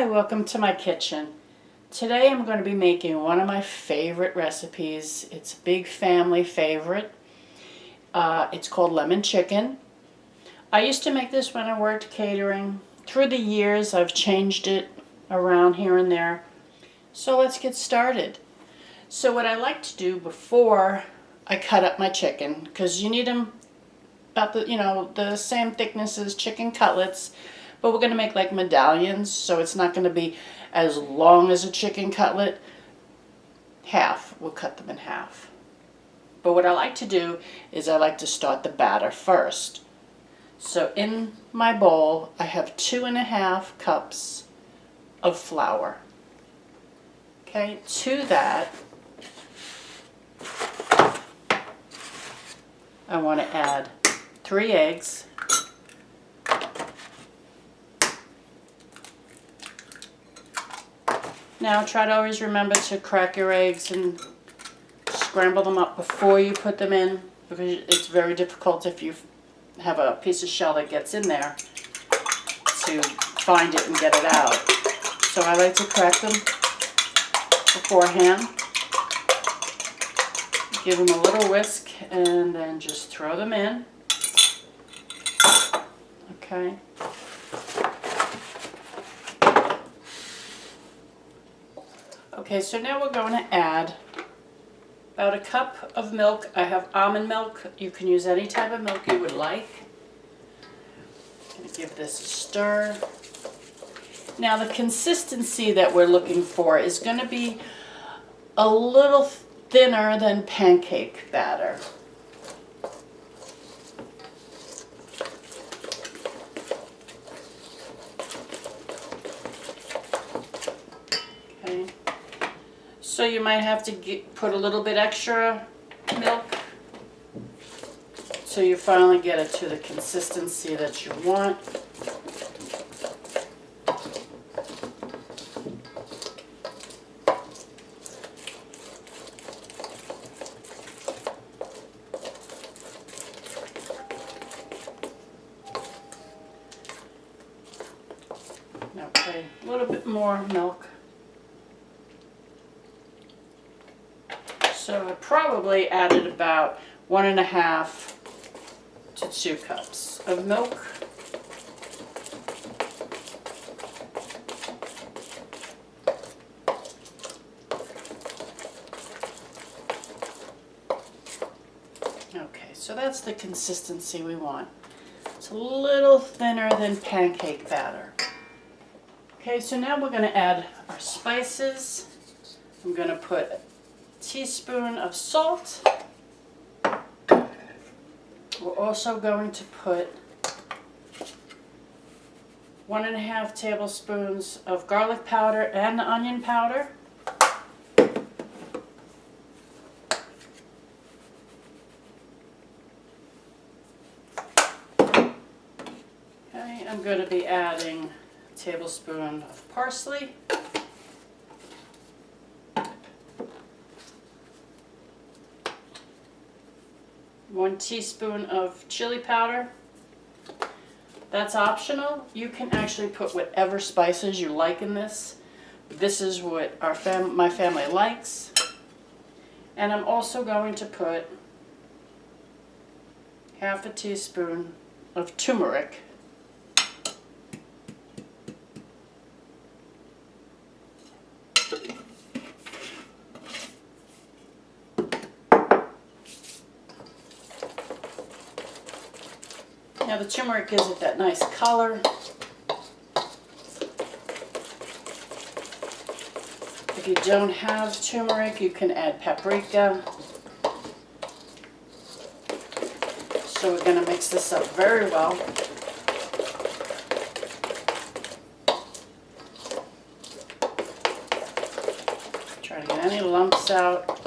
Hi, welcome to my kitchen. Today I'm going to be making one of my favorite recipes. It's a big family favorite. It's called lemon chicken. I used to make this when I worked catering. Through the years I've changed it around here and there. So let's get started. So what I like to do before I cut up my chicken, because you need them about the same thickness as chicken cutlets, but we're going to make like medallions, so it's not going to be as long as a chicken cutlet. Half, we'll cut them in half. But what I like to do is I like to start the batter first. So in my bowl I have 2½ cups of flour. Okay, to that I want to add 3 eggs. Now try to always remember to crack your eggs and scramble them up before you put them in, because it's very difficult if you have a piece of shell that gets in there to find it and get it out. So I like to crack them beforehand. Give them a little whisk and then just throw them in. Okay. Okay, so now we're going to add about 1 cup of milk. I have almond milk. You can use any type of milk you would like. I'm going to give this a stir. Now the consistency that we're looking for is going to be a little thinner than pancake batter. Okay. So you might have to put a little bit extra milk so you finally get it to the consistency that you want. Okay, a little bit more milk. So I probably added about 1½ to 2 cups of milk. Okay, so that's the consistency we want. It's a little thinner than pancake batter. Okay, so now we're going to add our spices. I'm going to put a teaspoon of salt. We're also going to put 1½ tablespoons of garlic powder and onion powder. Okay, I'm going to be adding a tablespoon of parsley. 1 teaspoon of chili powder. That's optional. You can actually put whatever spices you like in this. This is what my family likes. And I'm also going to put ½ teaspoon of turmeric. Now the turmeric gives it that nice color. If you don't have turmeric, you can add paprika. So we're going to mix this up very well. Try to get any lumps out.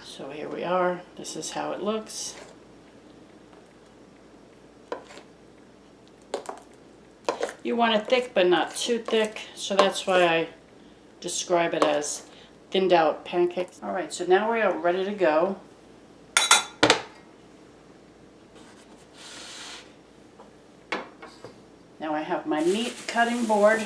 So here we are. This is how it looks. You want it thick but not too thick, so that's why I describe it as thinned out pancakes. Alright, so now we are ready to go. have my meat cutting board.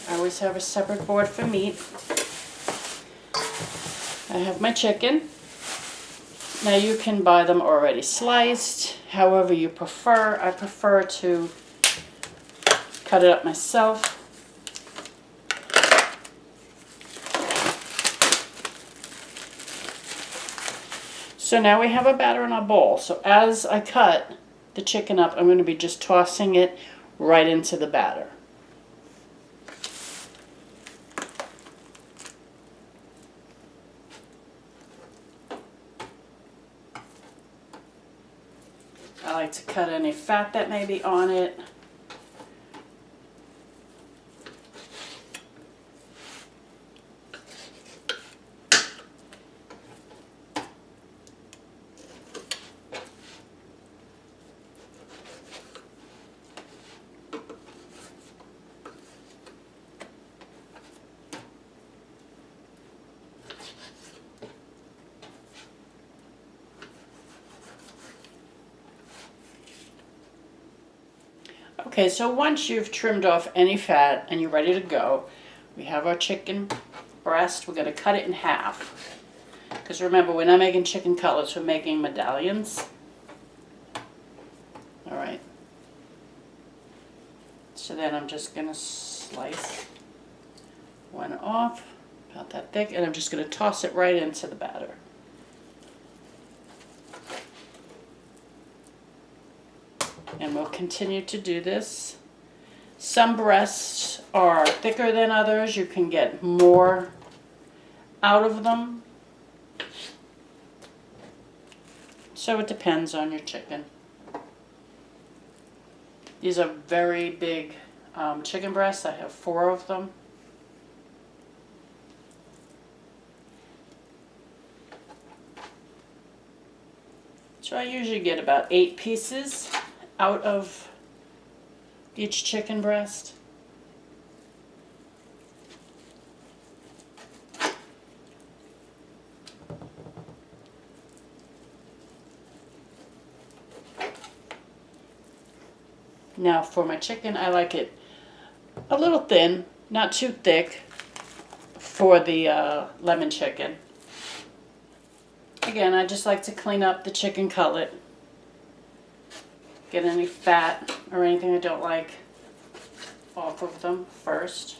I always have a separate board for meat. I have my chicken. Now you can buy them already sliced, however you prefer. I prefer to cut it up myself. So now we have a batter in our bowl. So as I cut the chicken up, I'm going to be just tossing it right into the batter. I like to cut any fat that may be on it. Okay, so once you've trimmed off any fat and you're ready to go, we have our chicken breast. We're going to cut it in half. Because remember, we're not making chicken cutlets, we're making medallions. Alright. So then I'm just going to slice one off, about that thick, and I'm just going to toss it right into the batter. And we'll continue to do this. Some breasts are thicker than others. You can get more out of them. So it depends on your chicken. These are very big chicken breasts. I have 4 of them. So I usually get about 8 pieces out of each chicken breast. Now for my chicken, I like it a little thin, not too thick for the lemon chicken. Again, I just like to clean up the chicken cutlet. Get any fat or anything I don't like off of them first.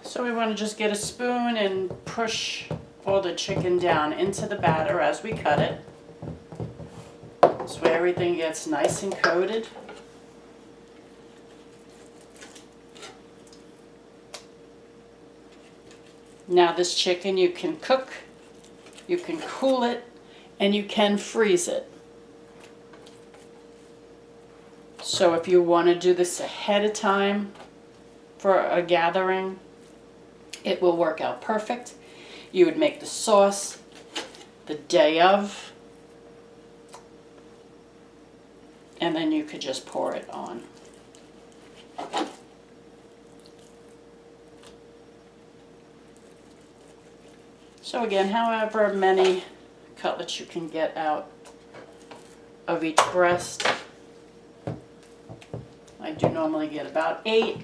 So we want to just get a spoon and push all the chicken down into the batter as we cut it. This way everything gets nice and coated. Now this chicken you can cook, you can cool it, and you can freeze it. So if you want to do this ahead of time for a gathering, it will work out perfect. You would make the sauce the day of, and then you could just pour it on. So again, however many cutlets you can get out of each breast. I do normally get about 8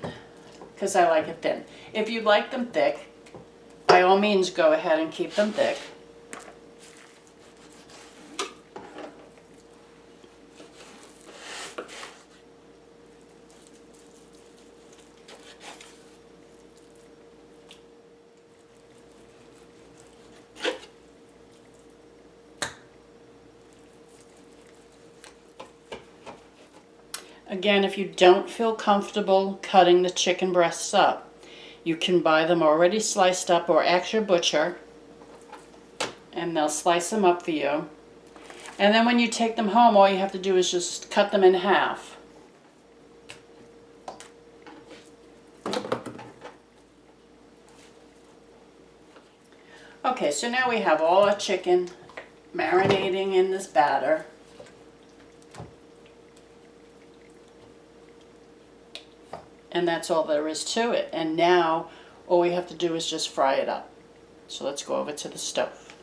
because I like it thin. If you like them thick, by all means go ahead and keep them thick. Again, if you don't feel comfortable cutting the chicken breasts up, You can buy them already sliced up or ask your butcher and they'll slice them up for you. And then when you take them home, all you have to do is just cut them in half. Okay, so now we have all our chicken marinating in this batter. And that's all there is to it. And now all we have to do is just fry it up. So let's go over to the stove.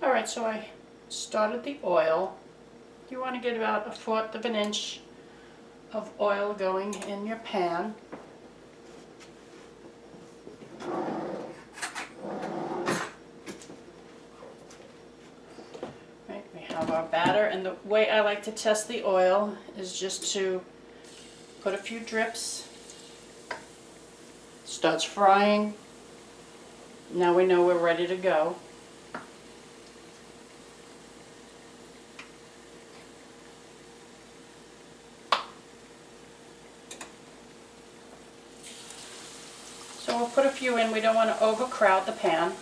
Alright, so I started the oil. You want to get about 1/4 of an inch of oil going in your pan. Right, we have our batter, and the way I like to test the oil is just to put a few drips. Starts frying. Now we know we're ready to go. So we'll put a few in. We don't want to overcrowd the pan.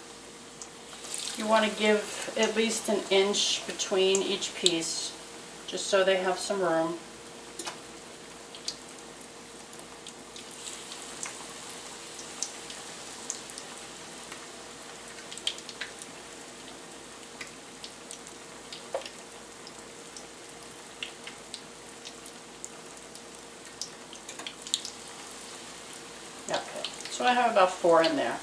You want to give at least an inch between each piece, just so they have some room. Okay, so I have about 4 in there.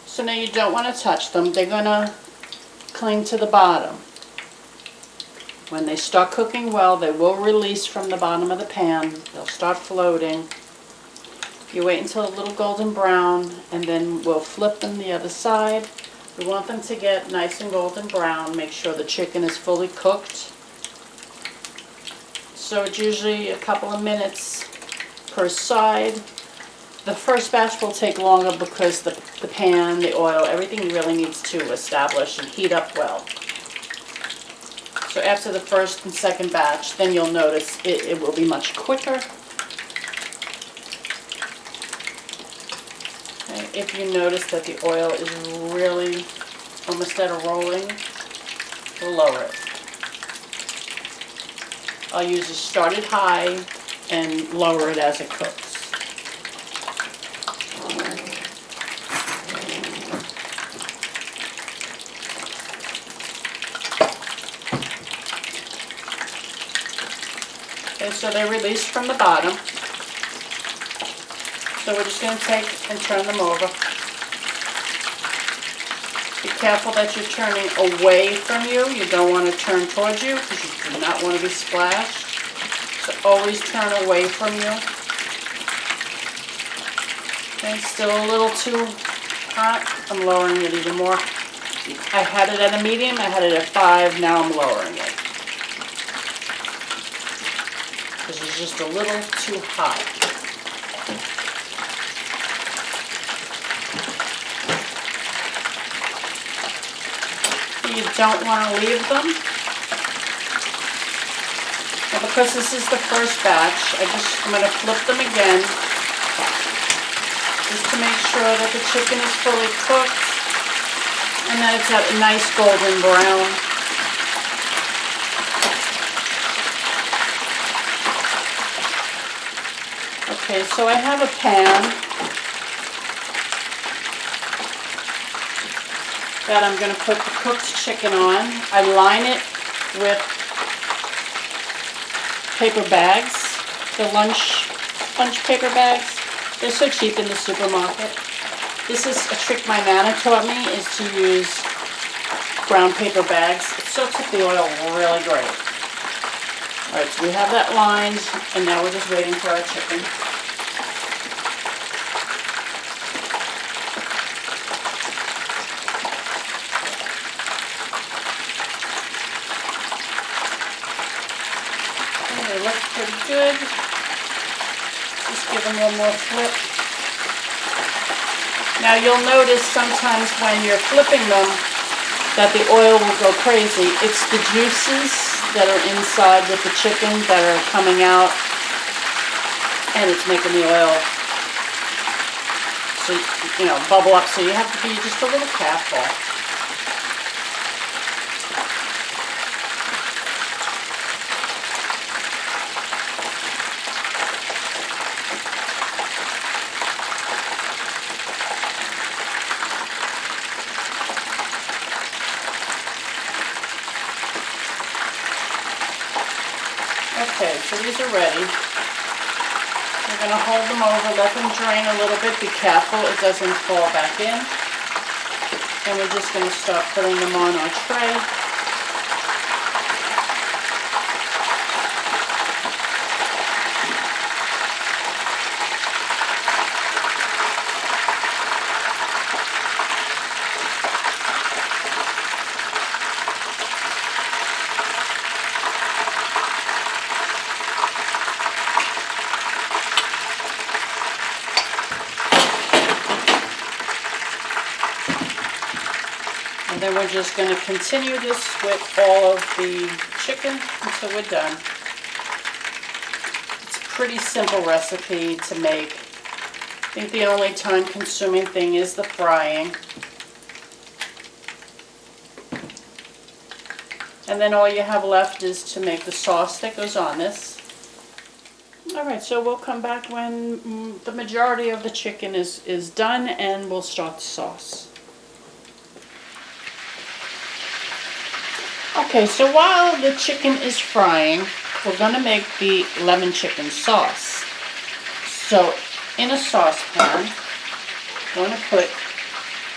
So now you don't want to touch them. They're going to cling to the bottom. When they start cooking well, they will release from the bottom of the pan. They'll start floating. You wait until a little golden brown, and then we'll flip them the other side. We want them to get nice and golden brown. Make sure the chicken is fully cooked. So it's usually a couple of minutes per side. The first batch will take longer because the pan, the oil, everything really needs to establish and heat up well. So after the first and second batch, then you'll notice it will be much quicker. Okay, if you notice that the oil is really almost at a rolling, we'll lower it. I'll use a started high and lower it as it cooks. Okay, so they release from the bottom. So we're just going to take and turn them over. Be careful that you're turning away from you. You don't want to turn towards you because you do not want to be splashed. So always turn away from you. Okay, still a little too hot. I'm lowering it even more. I had it at a medium, I had it at 5, now I'm lowering it. This is just a little too hot. You don't want to leave them. Well, because this is the first batch, I'm going to flip them again, just to make sure that the chicken is fully cooked and that it's at a nice golden brown. Okay, so I have a pan that I'm going to put the cooked chicken on. I line it with paper bags, the lunch paper bags. They're so cheap in the supermarket. This is a trick my Nana taught me, is to use brown paper bags. It soaks up the oil really great. Alright, so we have that lined, and now we're just waiting for our chicken. They look pretty good. Just give them one more flip. Now you'll notice sometimes when you're flipping them that the oil will go crazy. It's the juices that are inside with the chicken that are coming out and it's making the oil, so bubble up. So you have to be just a little careful. Okay, so these are ready. We're going to hold them over, let them drain a little bit. Be careful it doesn't fall back in. And we're just going to start putting them on our tray. And then we're just going to continue this with all of the chicken until we're done. It's a pretty simple recipe to make. I think the only time-consuming thing is the frying. And then all you have left is to make the sauce that goes on this. Alright, so we'll come back when the majority of the chicken is done, and we'll start the sauce. Okay, so while the chicken is frying, we're going to make the lemon chicken sauce. So in a saucepan, I'm going to put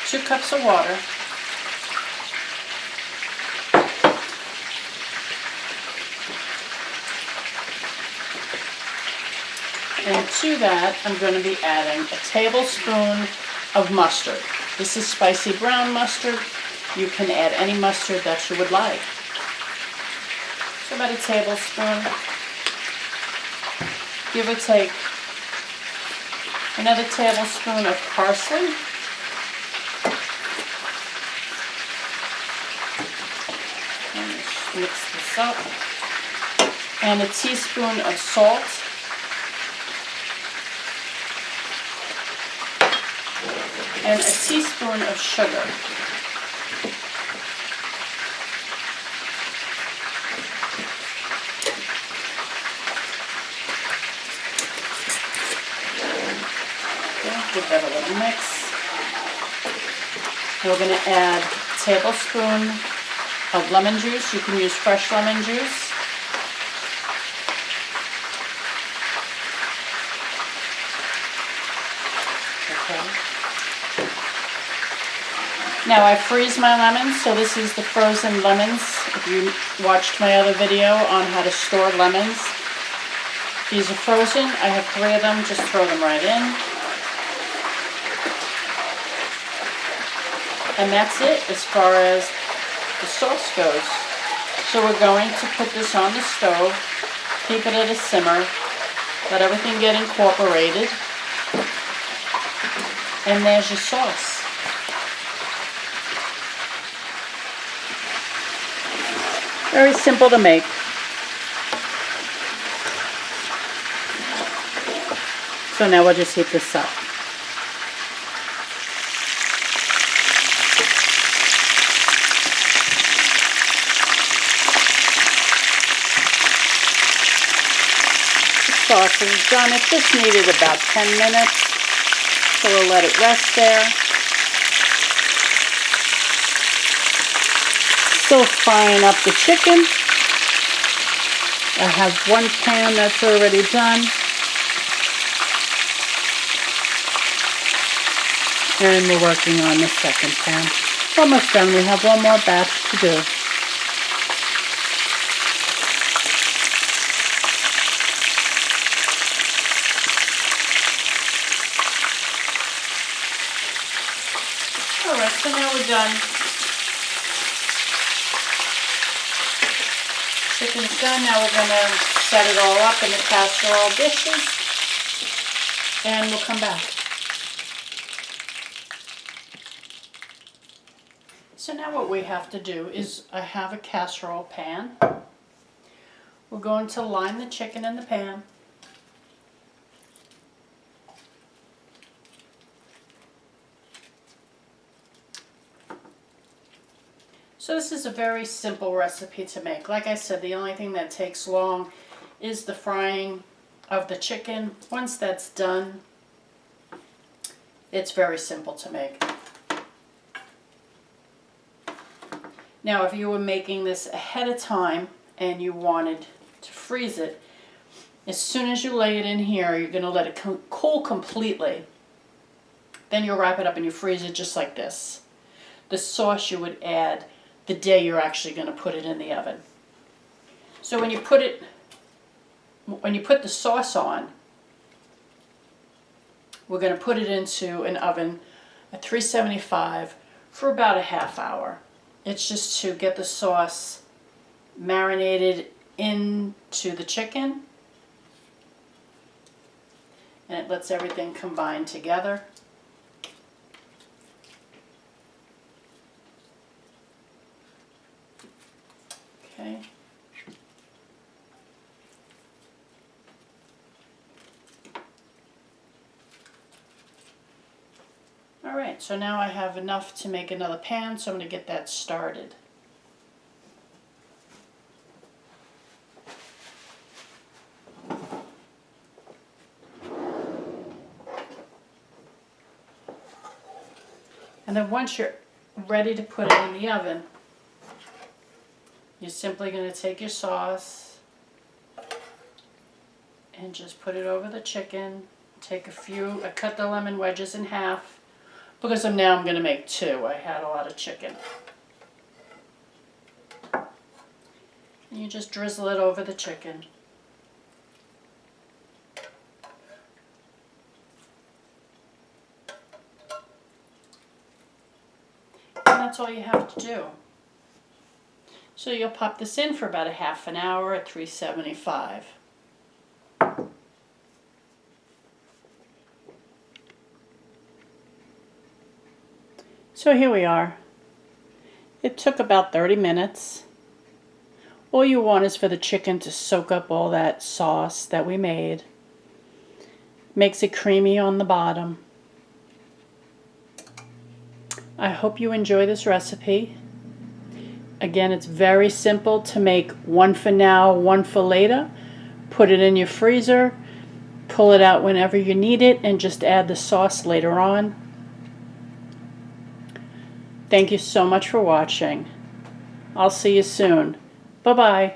2 cups of water. And to that, I'm going to be adding a tablespoon of mustard. This is spicy brown mustard. You can add any mustard that you would like. So about a tablespoon. Give or take another tablespoon of parsley. And just mix this up. And a teaspoon of salt. And a teaspoon of sugar. Give that a little mix. We're going to add a tablespoon of lemon juice. You can use fresh lemon juice. Okay. Now I freeze my lemons, so this is the frozen lemons. If you watched my other video on how to store lemons, these are frozen. I have 3 of them. Just throw them right in. And that's it as far as the sauce goes. So we're going to put this on the stove, keep it at a simmer, let everything get incorporated, and there's your sauce. Very simple to make. So now we'll just heat this up. Sauce is done. It just needed about 10 minutes, so we'll let it rest there. Still frying up the chicken. I have 1 pan that's already done. And we're working on the second pan. Almost done. We have 1 more batch to do. Alright, so now we're done. Chicken's done. Now we're going to set it all up in the casserole dishes. And we'll come back. So now what we have to do is I have a casserole pan. We're going to line the chicken in the pan. So this is a very simple recipe to make. Like I said, the only thing that takes long is the frying of the chicken. Once that's done, it's very simple to make. Now, if you were making this ahead of time and you wanted to freeze it, as soon as you lay it in here, you're going to let it cool completely. Then you'll wrap it up and you freeze it just like this. The sauce you would add the day you're actually going to put it in the oven. So when you put the sauce on, we're going to put it into an oven at 375 for about a half hour. It's just to get the sauce marinated into the chicken, and it lets everything combine together. Okay. Alright, so now I have enough to make another pan, so I'm going to get that started. And then once you're ready to put it in the oven, you're simply going to take your sauce and just put it over the chicken. Take I cut the lemon wedges in half because now I'm going to make two. I had a lot of chicken. And you just drizzle it over the chicken. And that's all you have to do. So you'll pop this in for about a half an hour at 375. So here we are. It took about 30 minutes. All you want is for the chicken to soak up all that sauce that we made. Makes it creamy on the bottom. I hope you enjoy this recipe. Again, it's very simple to make, one for now, one for later. Put it in your freezer, pull it out whenever you need it, and just add the sauce later on. Thank you so much for watching. I'll see you soon. Bye-bye.